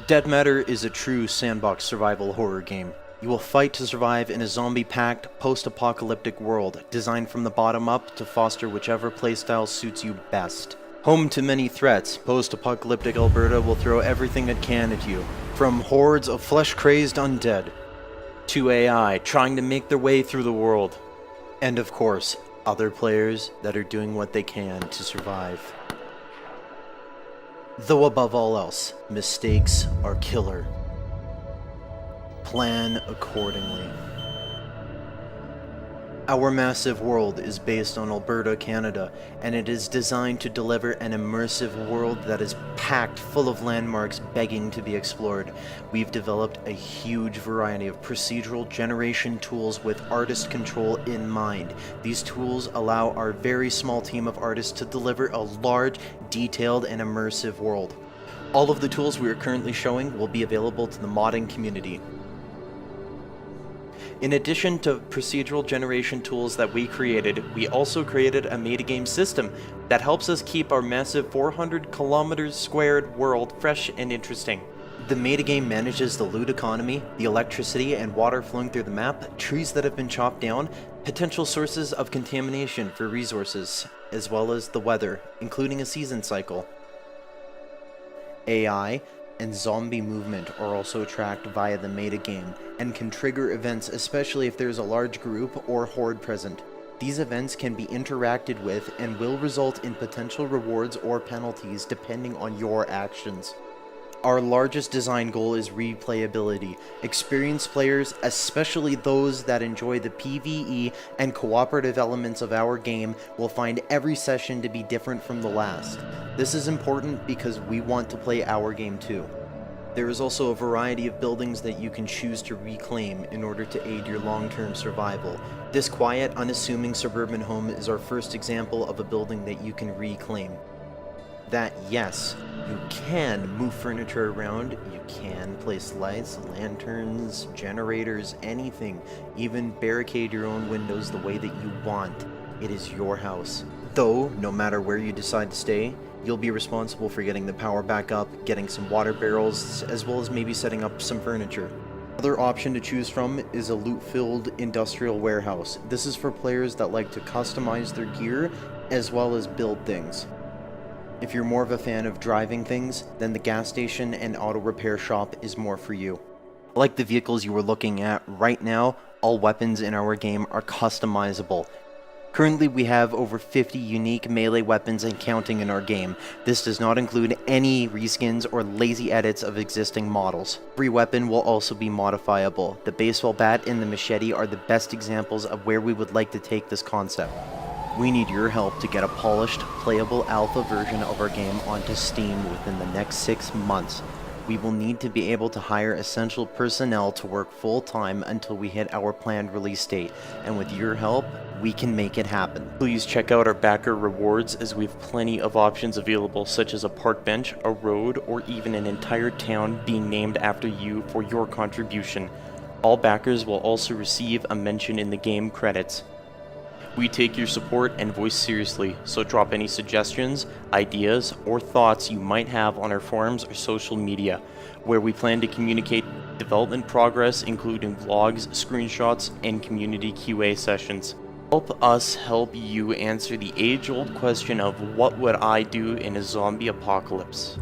Dead Matter is a true sandbox survival horror game. You will fight to survive in a zombie-packed, post-apocalyptic world, designed from the bottom up to foster whichever playstyle suits you best. Home to many threats, post-apocalyptic Alberta will throw everything it can at you, from hordes of flesh-crazed undead, to AI trying to make their way through the world, and of course, other players that are doing what they can to survive. Though above all else, mistakes are killer. Plan accordingly. Our massive world is based on Alberta, Canada, and it is designed to deliver an immersive world that is packed full of landmarks begging to be explored. We've developed a huge variety of procedural generation tools with artist control in mind. These tools allow our very small team of artists to deliver a large, detailed, and immersive world. All of the tools we are currently showing will be available to the modding community. In addition to procedural generation tools that we created, we also created a metagame system that helps us keep our massive 400 kilometers squared world fresh and interesting. The metagame manages the loot economy, the electricity and water flowing through the map, trees that have been chopped down, potential sources of contamination for resources, as well as the weather, including a season cycle. AI and zombie movement are also tracked via the metagame and can trigger events, especially if there's a large group or horde present. These events can be interacted with and will result in potential rewards or penalties depending on your actions. Our largest design goal is replayability. Experienced players, especially those that enjoy the PvE and cooperative elements of our game, will find every session to be different from the last. This is important because we want to play our game too. There is also a variety of buildings that you can choose to reclaim in order to aid your long-term survival. This quiet, unassuming suburban home is our first example of a building that you can reclaim. That, yes, you can move furniture around, you can place lights, lanterns, generators, anything, even barricade your own windows the way that you want. It is your house. Though, no matter where you decide to stay, you'll be responsible for getting the power back up, getting some water barrels, as well as maybe setting up some furniture. Another option to choose from is a loot-filled industrial warehouse. This is for players that like to customize their gear, as well as build things. If you're more of a fan of driving things, then the gas station and auto repair shop is more for you. Like the vehicles you were looking at right now, all weapons in our game are customizable. Currently we have over 50 unique melee weapons and counting in our game. This does not include any reskins or lazy edits of existing models. Every weapon will also be modifiable. The baseball bat and the machete are the best examples of where we would like to take this concept. We need your help to get a polished, playable alpha version of our game onto Steam within the next 6 months. We will need to be able to hire essential personnel to work full-time until we hit our planned release date, and with your help, we can make it happen. Please check out our backer rewards, as we have plenty of options available, such as a park bench, a road, or even an entire town being named after you for your contribution. All backers will also receive a mention in the game credits. We take your support and voice seriously, so drop any suggestions, ideas, or thoughts you might have on our forums or social media, where we plan to communicate development progress, including vlogs, screenshots, and community QA sessions. Help us help you answer the age-old question of what would I do in a zombie apocalypse?